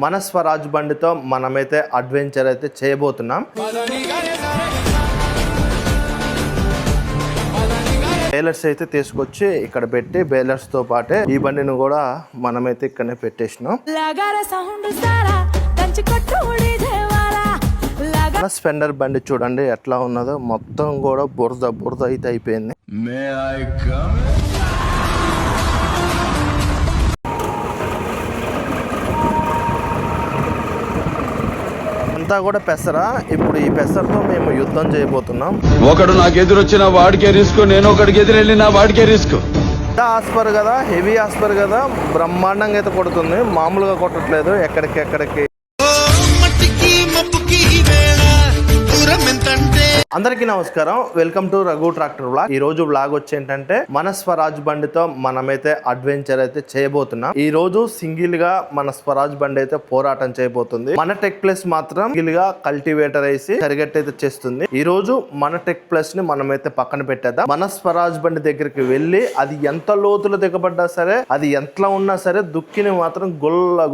మన స్వరాజ్ బండితో మనమైతే అడ్వెంచర్ అయితే చేయబోతున్నాం. బేలర్స్ అయితే తీసుకొచ్చి ఇక్కడ పెట్టి బేలర్స్ తో పాటే ఈ బండిని కూడా మనమైతే ఇక్కడనే పెట్టేసినాం. మన స్పెండర్ బండి చూడండి ఎట్లా ఉన్నదో, మొత్తం కూడా బురద అయితే అయిపోయింది. అంతా కూడా పెసరా. ఇప్పుడు ఈ పెసరతో మేము యుద్ధం చేయబోతున్నాం. ఒకడు నాకు ఎదురొచ్చిన వాడికే రిస్క్, నేను ఒకడికి ఎదురెళ్ళిన వాడికే రిస్క్. ఆస్పర్ కదా, హెవీ ఆస్పర్ కదా, బ్రహ్మాండంగా అయితే కొడుతుంది, మామూలుగా కొట్టట్లేదు. ఎక్కడికి అందరికీ నమస్కారం, welcome to Raghu tractor vlog. ఈ రోజు వ్లాగ్ వచ్చి ఏంటంటే మన స్వరాజ్ బండితో మనమైతే అడ్వెంచర్ అయితే చేయబోతున్నాం. ఈ రోజు సింగిల్ గా మన స్వరాజ్ బండి అయితే పోరాటం చేయబోతుంది. మన టెక్ ప్లస్ మాత్రం సింగిల్ గా కల్టివేటర్ వేసి సరిగట్టు అయితే చేస్తుంది. ఈ రోజు మన టెక్ ప్లస్ ని మనమైతే పక్కన పెట్టేద్దాం. మన స్వరాజ్ బండి దగ్గరికి వెళ్ళి అది ఎంత లోతులు దిగబడ్డా సరే, అది ఎంతలా ఉన్నా సరే దుక్కిని మాత్రం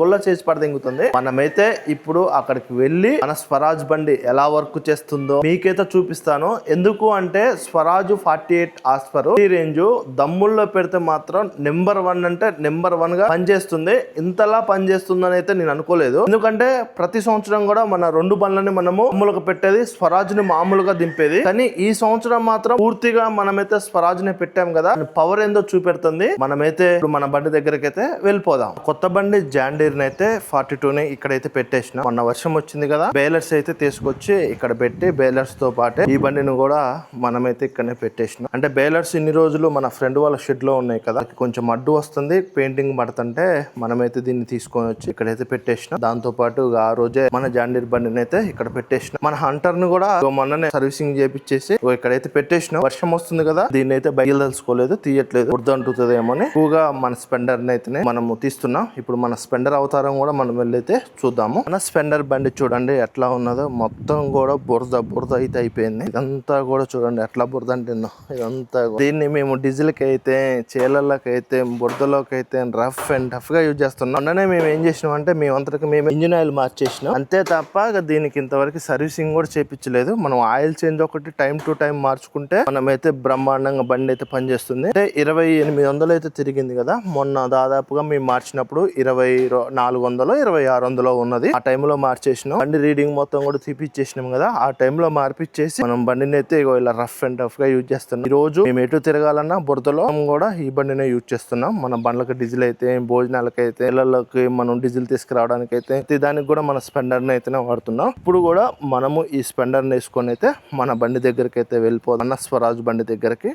గొల్ల చేసి పడదింగుతుంది. మనమైతే ఇప్పుడు అక్కడికి వెళ్ళి మన స్వరాజ్ బండి ఎలా వర్క్ చేస్తుందో మీకైతే చూపిస్తాను. ఎందుకు అంటే స్వరాజ్ 48 ఆస్పర్ ఈ రేంజ్ దమ్ముల్లో పెడితే మాత్రం నెంబర్ 1 అంటే నెంబర్ 1 గా పనిచేస్తుంది. ఇంతలా పనిచేస్తుందని అయితే నేను అనుకోలేదు. ఎందుకంటే ప్రతి సంవత్సరం కూడా మన 2 బండ్లని మనము మామూలుగా పెట్టేది, స్వరాజ్ ని మామూలుగా దింపేది. కానీ ఈ సంవత్సరం మాత్రం పూర్తిగా మనమైతే స్వరాజ్ ని పెట్టాం కదా, పవర్ ఏందో చూపెడుతుంది. మనమైతే ఇప్పుడు మన బండి దగ్గరికి అయితే వెళ్ళిపోదాం. కొత్త బండి జాండీర్ అయితే 42 ని ఇక్కడైతే పెట్టేసిన. మొన్న వర్షం వచ్చింది కదా, బేలర్స్ అయితే తీసుకొచ్చి ఇక్కడ పెట్టి బేలర్స్ తో పాటే ఈ బండిని కూడా మనమైతే ఇక్కడనే పెట్టేసినాం. అంటే బేలర్స్ ఇన్ని రోజులు మన ఫ్రెండ్ వాళ్ళ షెడ్ లో ఉన్నాయి కదా, కొంచెం అడ్డు వస్తుంది, పెయింటింగ్ పడుతుంటే మనమైతే దీన్ని తీసుకొని వచ్చి ఇక్కడైతే పెట్టేసినాం. దాంతో పాటు ఆ రోజే మన జాండీర్ బండిని అయితే ఇక్కడ పెట్టేసినాం. మన హంటర్ ను కూడా మొన్ననే సర్వీసింగ్ చేపించేసి ఇక్కడైతే పెట్టేసినాం. వర్షం వస్తుంది కదా, దీన్ని అయితే బయలు తెలుసుకోలేదు, తీయట్లేదు, బురద అంటుతుందేమో అని ఎక్కువగా మన స్పెండర్ అయితే మనము తీస్తున్నాం. ఇప్పుడు మన స్పెండర్ అవతారం కూడా మనం వెళ్ళైతే చూద్దాము. మన స్పెండర్ బండి చూడండి ఎట్లా ఉన్నదో, మొత్తం కూడా బురద అయితే అయిపోయింది. ఇదంతా కూడా చూడండి ఎట్లా బురద అంటుందో. ఇదంతా దీన్ని మేము డీజిల్ కి అయితే, చేలకి అయితే, బురదలోకి అయితే రఫ్ అండ్ టఫ్ గా యూజ్ చేస్తున్నాం. మొన్ననే మేము ఏం చేసినాం అంటే మేమంతటికి మేము ఇంజిన్ ఆయిల్ మార్చేసినాం అంతే తప్ప దీనికి ఇంతవరకు సర్వీసింగ్ కూడా చేపించలేదు. మనం ఆయిల్ చేంజ్ ఒకటి టైం టు టైం మార్చుకుంటే మనమైతే బ్రహ్మాండంగా బండి అయితే పనిచేస్తుంది. అంటే 2800 అయితే తిరిగింది కదా, మొన్న దాదాపుగా మేము మార్చినప్పుడు 2400 2600 ఉన్నది. ఆ టైంలో మార్చేసినాం. బండి రీడింగ్ మొత్తం కూడా తీపిచ్చేసినాం కదా, ఆ టైంలో మార్పిచ్చేసి మనం బండిని అయితే ఇలా రఫ్ అండ్ టఫ్ గా యూజ్ చేస్తున్నాం. ఈ రోజు మేము ఎటు తిరగాలన్నా బురదలో కూడా ఈ బండినే యూజ్ చేస్తున్నాం. మన బండ్లకు డీజిల్ అయితే, భోజనాలకైతే, ఇళ్లలోకి మనం డీజిల్ తీసుకురావడానికి అయితే దానికి కూడా మన స్పెండర్ అయితేనే వాడుతున్నాం. ఇప్పుడు కూడా మనము ఈ స్పెండర్ వేసుకొని అయితే మన బండి దగ్గరికి అయితే వెళ్ళిపోదాం, మన స్వరాజ్ బండి దగ్గరికి.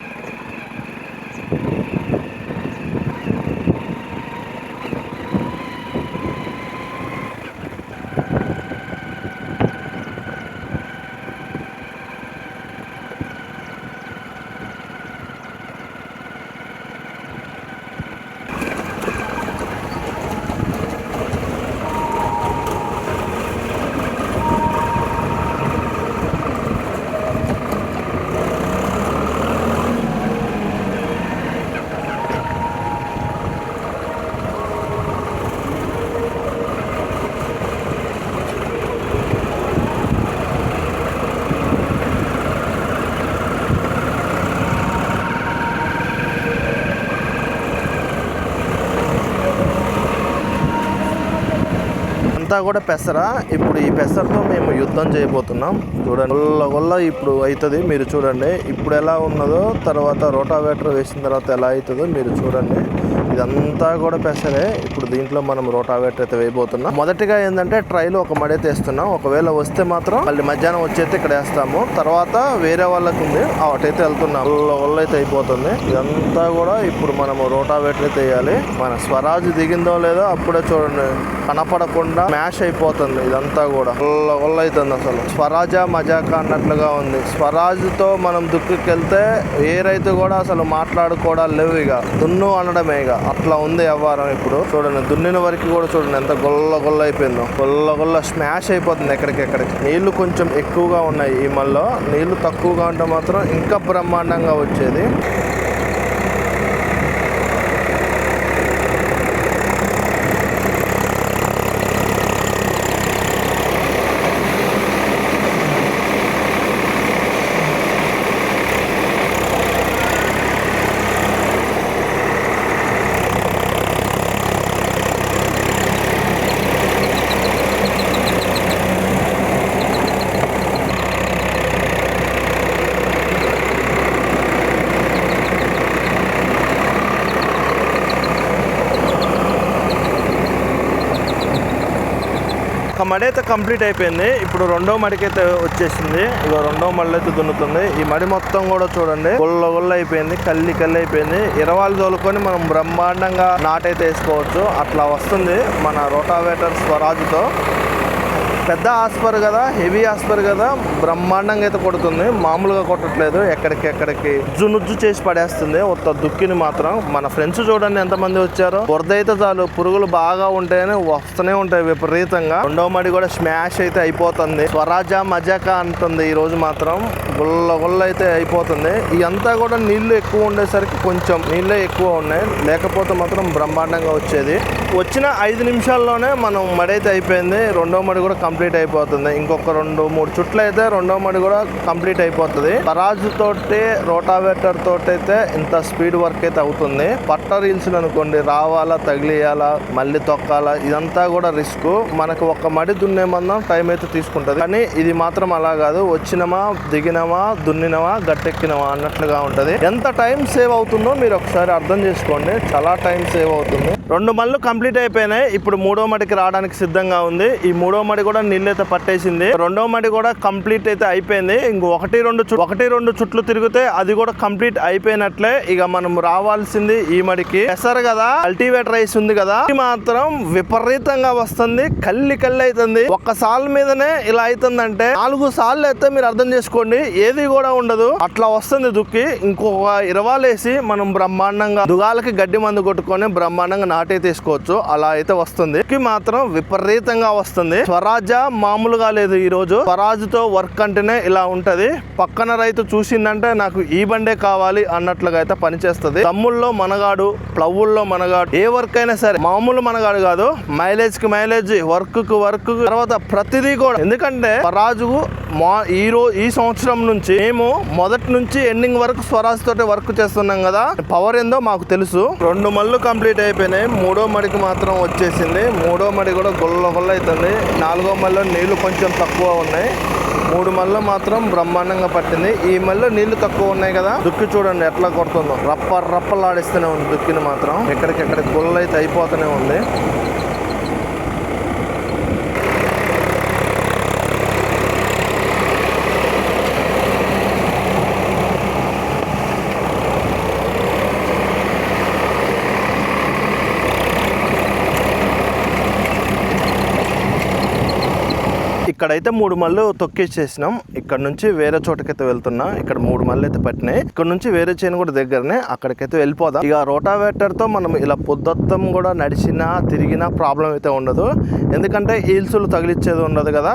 అంతా కూడా పెసరా. ఇప్పుడు ఈ పెసరతో మేము యుద్ధం చేయబోతున్నాం. చూడండి గొల్ల ఇప్పుడు అవుతుంది, మీరు చూడండి ఇప్పుడు ఎలా ఉన్నదో, తర్వాత రోటావేటర్ వేసిన తర్వాత ఎలా అవుతుందో మీరు చూడండి. ఇదంతా కూడా పెసరే. ఇప్పుడు దీంట్లో మనం రోటావేటర్ అయితే వేయబోతున్నాం. మొదటిగా ఏంటంటే ట్రైలో ఒక మడైతే వేస్తున్నాం. ఒకవేళ వస్తే మాత్రం మళ్ళీ మధ్యాహ్నం వచ్చైతే ఇక్కడ వేస్తాము. తర్వాత వేరే వాళ్ళకి ఉంది, అటైతే వెళ్తున్నాం. గొల్ల అయితే అయిపోతుంది. ఇదంతా కూడా ఇప్పుడు మనము రోటావేటర్ అయితే వేయాలి. మన స్వరాజ్ దిగిందో లేదో అప్పుడే చూడండి, కనపడకుండా మ్యాష్ అయిపోతుంది. ఇదంతా కూడా గొల్ల అవుతుంది. అసలు స్వరాజా మజాకా అన్నట్లుగా ఉంది. స్వరాజ్ తో మనం దుక్కికెళ్తే ఏ రైతు కూడా అసలు మాట్లాడుకోవడాలు లేవు, ఇక దున్ను అనడమే. ఇక అట్లా ఉంది వ్యవహారం. ఇప్పుడు చూడండి దున్నిన వరకు కూడా చూడండి ఎంత గొల్ల అయిపోయిందో. గొల్ల స్మాష్ అయిపోతుంది. ఎక్కడికి నీళ్లు కొంచెం ఎక్కువగా ఉన్నాయి. ఈ మళ్ళీ నీళ్లు తక్కువగా ఉంటే మాత్రం ఇంకా బ్రహ్మాండంగా వచ్చేది. ఒక మడి అయితే కంప్లీట్ అయిపోయింది. ఇప్పుడు రెండో మడికి అయితే వచ్చేసింది. ఇక రెండో మడి అయితే దున్నుతుంది. ఈ మడి మొత్తం కూడా చూడండి గుల్ల అయిపోయింది, కల్లి అయిపోయింది. ఇరవాలు తోలుకొని మనం బ్రహ్మాండంగా నాటైతే వేసుకోవచ్చు. అట్లా వస్తుంది మన రోటావేటర్ స్వరాజ్తో. పెద్ద ఆస్పర్ కదా, హెవీ ఆస్పర్ కదా, బ్రహ్మాండంగా అయితే కొడుతుంది. మామూలుగా కొట్టట్లేదు, ఎక్కడికి నుజ్జు చేసి పడేస్తుంది. ఒక్క దుక్కిని మాత్రం. మన ఫ్రెండ్స్ చూడండి ఎంతమంది వచ్చారో. బురద అయితే చాలు, పురుగులు బాగా ఉంటాయని వస్తూనే ఉంటాయి విపరీతంగా. రెండో మడి కూడా స్మాష్ అయితే అయిపోతుంది. స్వరాజ మజాకా అంటుంది ఈ రోజు మాత్రం. గుల్ల అయితే అయిపోతుంది. ఇదంతా కూడా నీళ్లు ఎక్కువ ఉండేసరికి కొంచెం నీళ్ళే ఎక్కువ ఉన్నాయి, లేకపోతే మాత్రం బ్రహ్మాండంగా వచ్చేది. వచ్చిన 5 నిమిషాల్లోనే మనం మడి అయితే అయిపోయింది. రెండో మడి కూడా కంప్లీట్ అయిపోతుంది. ఇంకొక 2-3 చుట్లు అయితే రెండో మడి కూడా కంప్లీట్ అయిపోతుంది. స్వరాజ్ తోటి రోటావేటర్ తోటి అయితే ఇంత స్పీడ్ వర్క్ అయితే అవుతుంది. పట్టర్ రీల్స్ అనుకోండి, రావాలా, తగిలియాలా, మళ్ళీ తొక్కాలా, ఇదంతా కూడా రిస్క్. మనకు ఒక మడి దున్నే మందం టైం అయితే తీసుకుంటుంది. కానీ ఇది మాత్రం అలా కాదు. వచ్చినమా, దిగినమా, దున్నినమా, గట్టెక్కినమా అన్నట్లుగా ఉంటది. ఎంత టైం సేవ్ అవుతుందో మీరు ఒకసారి అర్థం చేసుకోండి. చాలా టైం సేవ్ అవుతుంది. 2 మళ్ళు కంప్లీట్ అయిపోయినాయి. ఇప్పుడు మూడో మడికి రావడానికి సిద్ధంగా ఉంది. ఈ మూడో మడి కూడా నీళ్ళైతే పట్టేసింది. రెండో మడి కూడా కంప్లీట్ అయితే అయిపోయింది. ఇంకో 1-2 చుట్లు తిరిగితే అది కూడా కంప్లీట్ అయిపోయినట్లే. ఇక మనం రావాల్సింది ఈ మడికి. పెసరు కదా, కల్టివేటర్ రైస్ ఉంది కదా, ఇది మాత్రం విపరీతంగా వస్తుంది. కల్లి అవుతుంది. ఒక్క సాల్ మీదనే ఇలా అవుతుందంటే 4 సార్లు అయితే మీరు అర్థం చేసుకోండి, ఏది కూడా ఉండదు. అట్లా వస్తుంది దుక్కి. ఇంకొక 20 వేసి మనం బ్రహ్మాండంగా దుగాలకి గడ్డి మందు కొట్టుకొని బ్రహ్మాండంగా నాటే తీసుకోవచ్చు. అలా అయితే వస్తుంది. దుక్కి మాత్రం విపరీతంగా వస్తుంది. స్వరాజ మామూలుగా లేదు. ఈ రోజు స్వరాజ్ తో వర్క్ అంటేనే ఇలా ఉంటది. పక్కన రైతు చూసిందంటే నాకు ఈ బండే కావాలి అన్నట్లుగా అయితే పనిచేస్తుంది. దమ్ముల్లో మనగాడు, ప్లవ్వుల్లో మనగాడు, ఏ వర్క్ అయినా సరే మామూలు మనగాడు కాదు. మైలేజ్ కి మైలేజ్, వర్క్ కు వర్క్, తర్వాత ప్రతిదీ కూడా. ఎందుకంటే స్వరాజ్ ఈ సంవత్సరం నుంచి మేము మొదటి నుంచి ఎండింగ్ వరకు స్వరాజ్ తోటి వర్క్ చేస్తున్నాం కదా, పవర్ ఏందో మాకు తెలుసు. 2 మళ్ళు కంప్లీట్ అయిపోయినాయి. మూడో మడికి మాత్రం వచ్చేసింది. మూడో మడి కూడా గుల్ల అవుతుంది. 4వ మళ్ళీ నీళ్లు కొంచెం తక్కువ ఉన్నాయి. 3 మళ్ళీ మాత్రం బ్రహ్మాండంగా పట్టింది. ఈ మళ్ళీ నీళ్లు తక్కువ ఉన్నాయి కదా, దుక్కి చూడండి ఎట్లా కొడుతుందో. రప్పలాడిస్తూనే ఉంది దుక్కిని మాత్రం. ఎక్కడికెక్కడ గుల్ల అయితే అయిపోతూనే ఉంది. ఇక్కడైతే 3 మళ్ళు తొక్కేసేసినాం. ఇక్కడ నుంచి వేరే చోటకైతే వెళ్తున్నా. ఇక్కడ 3 మళ్ళు అయితే పట్టినాయి. ఇక్కడ నుంచి వేరే చేను కూడా దగ్గరనే, అక్కడికైతే వెళ్ళిపోదాం. ఇక రోటావేటర్ తో మనం ఇలా పొద్దుత్తం కూడా నడిచినా తిరిగినా ప్రాబ్లం అయితే ఉండదు. ఎందుకంటే ఈల్సులు తగిలిచ్చేది ఉండదు కదా.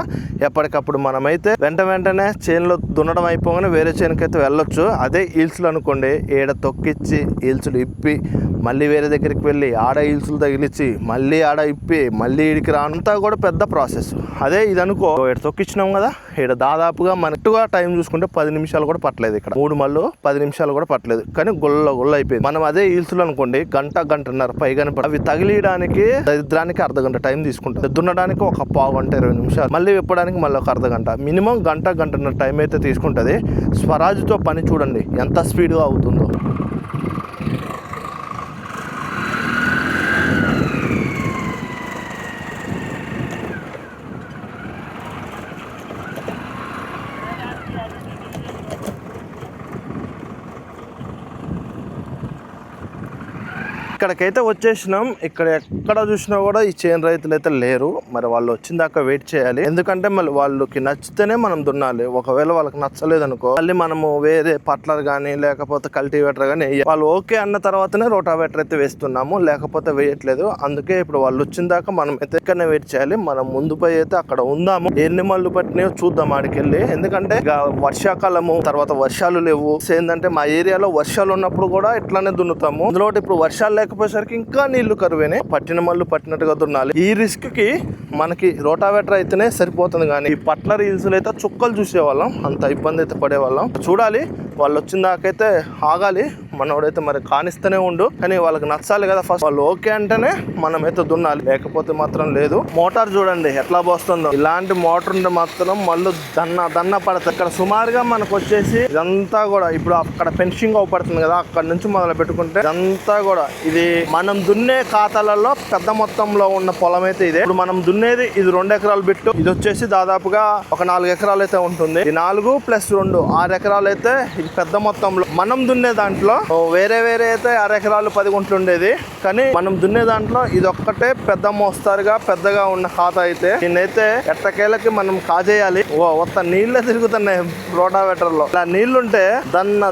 ఎప్పటికప్పుడు మనమైతే వెంటనే చేనులో దున్నడం అయిపోగానే వేరే చేనుకైతే వెళ్ళొచ్చు. అదే ఈల్సులు అనుకోండి, ఏడ తొక్కిచ్చి ఈల్సులు ఇప్పి మళ్ళీ వేరే దగ్గరికి వెళ్ళి ఆడ ఈల్సులు తగిలిచ్చి మళ్ళీ ఆడ ఇప్పి మళ్ళీ ఈడికి రానంతా కూడా పెద్ద ప్రాసెస్. అదే ఇది అనుకో, ఇక్కడ తొక్కిచ్చినాం కదా, ఇక్కడ దాదాపుగా మనట్టుగా టైం చూసుకుంటే 10 నిమిషాలు కూడా పట్టలేదు. ఇక్కడ 3 మళ్ళు 10 నిమిషాలు కూడా పట్టలేదు. కానీ గుల్ల అయిపోయింది. మనం అదే ఈల్సులు అనుకోండి, గంటన్నర పైగానే అవి తగిలియడానికి దరిద్రానికి అర్ధగంట టైం తీసుకుంటుంది. దున్నడానికి ఒక పావు గంట 20 నిమిషాలు, మళ్ళీ విప్పడానికి మళ్ళీ ఒక అర్ధగంట, మినిమం గంటన్నర టైం అయితే తీసుకుంటుంది. స్వరాజ్తో పని చూడండి ఎంత స్పీడ్గా అవుతుందో. ఇక్కడికైతే వచ్చేసినాం. ఇక్కడ ఎక్కడ చూసినా కూడా ఈ చేను రైతులు అయితే లేరు. మరి వాళ్ళు వచ్చిన దాకా వెయిట్ చేయాలి. ఎందుకంటే మళ్ళీ వాళ్ళకి నచ్చితేనే మనం దున్నాలి. ఒకవేళ వాళ్ళకి నచ్చలేదు అనుకో, మళ్ళీ మనము వేరే పట్లర్ కానీ లేకపోతే కల్టివేటర్ కానీ వాళ్ళు ఓకే అన్న తర్వాతనే రోటావేటర్ అయితే వేస్తున్నాము, లేకపోతే వేయట్లేదు. అందుకే ఇప్పుడు వాళ్ళు వచ్చిన దాకా మనం అయితే ఇక్కడనే వెయిట్ చేయాలి. మనం ముందు పోయి అయితే అక్కడ ఉందాము, ఎన్ని మళ్ళు పట్టినాయో చూద్దాం ఆడికెళ్ళి. ఎందుకంటే ఇక వర్షాకాలము, తర్వాత వర్షాలు లేవు. ఏంటంటే మా ఏరియాలో వర్షాలు ఉన్నప్పుడు కూడా ఇట్లానే దున్నుతాము. అందులో ఇప్పుడు వర్షాలు లేకపోయేసరికి ఇంకా నీళ్లు కరువేనే. పట్టిన మళ్ళు పట్టినట్టుగా దున్నాలి. ఈ రిస్క్ కి మనకి రోటావేటర్ అయితేనే సరిపోతుంది. కానీ ఈ పట్లర్ హిల్స్లో అయితే చుక్కలు చూసేవాళ్ళం, అంత ఇబ్బంది అయితే పడేవాళ్ళం. చూడాలి, వాళ్ళు వచ్చిన దాకైతే ఆగాలి. మనోడైతే మరి కానిస్తూనే ఉండు, కానీ వాళ్ళకి నచ్చాలి కదా ఫస్ట్. వాళ్ళు ఓకే అంటేనే మనమైతే దున్నాలి, లేకపోతే మాత్రం లేదు. మోటార్ చూడండి ఎట్లా పోస్తుందో. ఇలాంటి మోటార్ ఉంటే మాత్రం మళ్ళీ దన్న పడతాయి. ఇక్కడ సుమారుగా మనకు వచ్చేసి ఇదంతా కూడా ఇప్పుడు అక్కడ ఫెన్సింగ్ అవపడుతుంది కదా, అక్కడ నుంచి మొదలు పెట్టుకుంటే ఇదంతా కూడా ఇది మనం దున్నే ఖాతాలలో పెద్ద మొత్తంలో ఉన్న పొలం అయితే ఇదే. ఇప్పుడు మనం దున్నేది ఇది 2 ఎకరాలు బిట్టు. ఇది వచ్చేసి దాదాపుగా ఒక 4 ఎకరాలు అయితే ఉంటుంది. ఈ 4 + 2 6 ఎకరాలు అయితే ఇది పెద్ద మొత్తంలో. మనం దున్నే దాంట్లో వేరే అయితే 6 ఎకరాలు 10 గుంటలు ఉండేది, కానీ మనం దున్నే దాంట్లో ఇది ఒక్కటే పెద్ద మోస్తారుగా పెద్దగా ఉన్న ఖాతా అయితే. దీన్నైతే ఎట్టకేలకి మనం కాజేయాలి. ఒక్క నీళ్ళే తిరుగుతున్నాయి రోటావేటర్ లో. ఇలా నీళ్లుంటే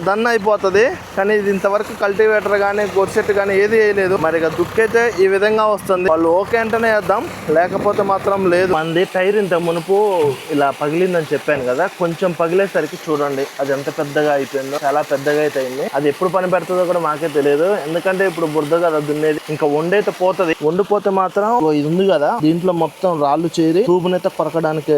దన్న అయిపోతుంది, కానీ ఇది ఇంతవరకు కల్టివేటర్ గానీ గొర్సెట్ గానీ ఏది వేయలేదు. మరి ఇక దుక్కైతే ఈ విధంగా వస్తుంది. వాళ్ళు ఓకే అంటేనే వేద్దాం, లేకపోతే మాత్రం లేదు. మనది టైర్ ఇంత మునుపు ఇలా పగిలిందని చెప్పాను కదా, కొంచెం పగిలేసరికి చూడండి అది ఎంత పెద్దగా అయిపోయిందో. చాలా పెద్దగా అయితే అయింది. అది ఎప్పుడు పని పెడుతుందో కూడా మాకే తెలియదు, ఎందుకంటే ఇప్పుడు బురద కదా దున్నేది. ఇంకా వండైతే పోతుంది. వండిపోతే మాత్రం ఇది ఉంది కదా, దీంట్లో మొత్తం రాళ్ళు చేరి ట్యూబ్నైతే కొరకడానికి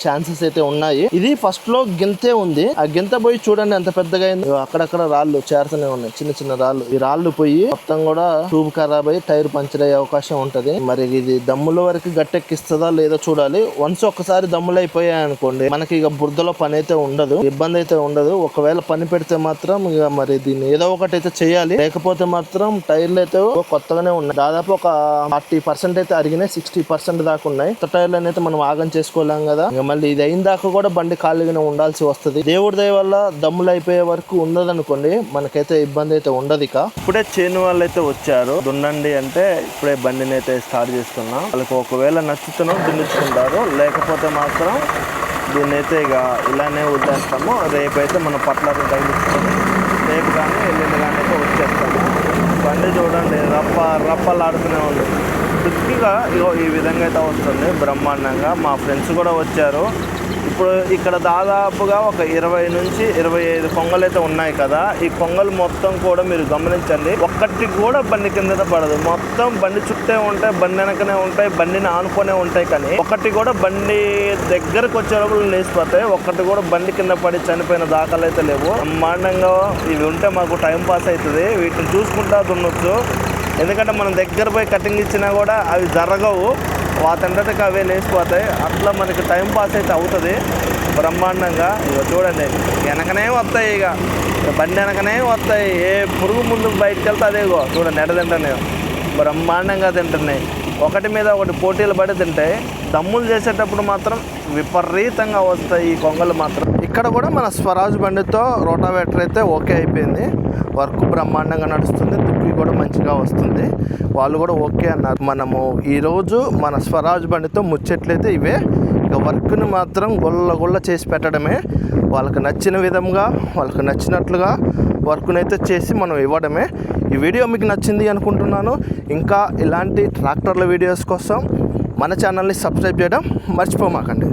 ఛాన్సెస్ అయితే ఉన్నాయి. ఇది ఫస్ట్ లో గింతే ఉంది, ఆ గింత పోయి చూడండి ఎంత పెద్దగా అయింది. అక్కడక్కడ రాళ్ళు చేరుతూనే ఉన్నాయి, చిన్న చిన్న రాళ్ళు. ఈ రాళ్ళు పోయి మొత్తం కూడా ట్యూబ్ ఖరాబ్ అయ్యి టైర్ పంచర్ అయ్యే అవకాశం ఉంటది. మరి ఇది దమ్ముల వరకు గట్టెక్కిస్తుందా లేదో చూడాలి. వన్స్ ఒక్కసారి దమ్ములు అయిపోయాయి అనుకోండి, మనకి ఇక బురదలో పని అయితే ఉండదు, ఇబ్బంది అయితే ఉండదు. ఒకవేళ పని పెడితే మాత్రం ఇక మరి దీన్ని ఏదో ఒకటి అయితే చేయాలి, లేకపోతే మాత్రం టైర్లు అయితే కొత్తగానే ఉన్నాయి. దాదాపు ఒక 40% అయితే అరిగినాయి, 60% దాకా ఉన్నాయి. కొత్త టైర్లను అయితే మనం ఆగం చేసుకోలేం కదా. ఇక మళ్ళీ ఇది అయిన దాకా కూడా బండి ఖాళీగానే ఉండాల్సి వస్తుంది. దేవుడి దయ వల్ల దమ్ములు అయిపోయే వరకు ఉండదనుకోండి, మనకైతే ఇబ్బంది అయితే ఉండదు. ఇక ఇప్పుడే చేను వాళ్ళు అయితే వచ్చారు, దున్నండి అంటే ఇప్పుడే బండిని అయితే స్టార్ట్ చేస్తున్నాం. వాళ్ళకి ఒకవేళ నచ్చుతున్నా దున్నించుకుంటారు, లేకపోతే మాత్రం దీన్ని అయితే ఇక ఇలానే వదిలేస్తాము. రేపైతే మనం పట్లని తగిలించుకొని రేపు కానీ ఎల్లుండి కానీ అయితే వచ్చేస్తాము. బండి చూడండి రప్పలాడుతూనే ఉంది. దుక్కిగా ఇగో ఈ విధంగా అయితే వస్తుంది బ్రహ్మాండంగా. మా ఫ్రెండ్స్ కూడా వచ్చారు. ఇప్పుడు ఇక్కడ దాదాపుగా ఒక 20 నుంచి 25 కొంగలు అయితే ఉన్నాయి కదా. ఈ కొంగలు మొత్తం కూడా మీరు గమనించండి, ఒక్కటి కూడా బండి కింద పడదు. మొత్తం బండి చుట్టే ఉంటాయి, బండి వెనకనే ఉంటాయి, బండిని ఆనుకునే ఉంటాయి, కానీ ఒకటి కూడా బండి దగ్గరకు వచ్చేటప్పుడు లేచిపోతాయి. ఒక్కటి కూడా బండి కింద పడి చనిపోయిన దాఖలు అయితే లేవు. బ్రహ్మాండంగా ఇవి ఉంటే మాకు టైం పాస్ అవుతుంది. వీటిని చూసుకుంటా దున్నొచ్చు, ఎందుకంటే మనం దగ్గర పోయి కటింగ్ ఇచ్చినా కూడా అవి జరగవు, వాతంతటికి అవే లేచిపోతాయి. అట్లా మనకి టైం పాస్ అయితే అవుతుంది బ్రహ్మాండంగా. ఇక చూడండి వెనకనే వస్తాయి, ఇక బండి వెనకనే వస్తాయి. ఏ పురుగు ముందుకు బయటకు వెళ్తే అదేగో చూడండి ఎడ తింటాయి, బ్రహ్మాండంగా తింటున్నాయి. ఒకటి మీద ఒకటి పోటీలు పడి తింటాయి. దమ్ములు చేసేటప్పుడు మాత్రం విపరీతంగా వస్తాయి ఈ కొంగలు మాత్రం. ఇక్కడ కూడా మన స్వరాజ్ బండితో రోటావేటర్ అయితే ఓకే అయిపోయింది, వర్క్ బ్రహ్మాండంగా నడుస్తుంది, దుక్కి కూడా మంచిగా వస్తుంది. వాళ్ళు కూడా ఓకే అన్నారు. మనము ఈరోజు మన స్వరాజ్ బండితో ముచ్చట్లయితే ఇవే. ఇక వర్క్ని మాత్రం గొల్ల చేసి పెట్టడమే, వాళ్ళకి నచ్చిన విధంగా వాళ్ళకి నచ్చినట్లుగా వర్క్ని అయితే చేసి మనం ఇవ్వడమే. ఈ వీడియో మీకు నచ్చింది అనుకుంటున్నాను. ఇంకా ఇలాంటి ట్రాక్టర్ల వీడియోస్ కోసం మన ఛానల్ని సబ్స్క్రైబ్ చేయడం మర్చిపోమాకండి.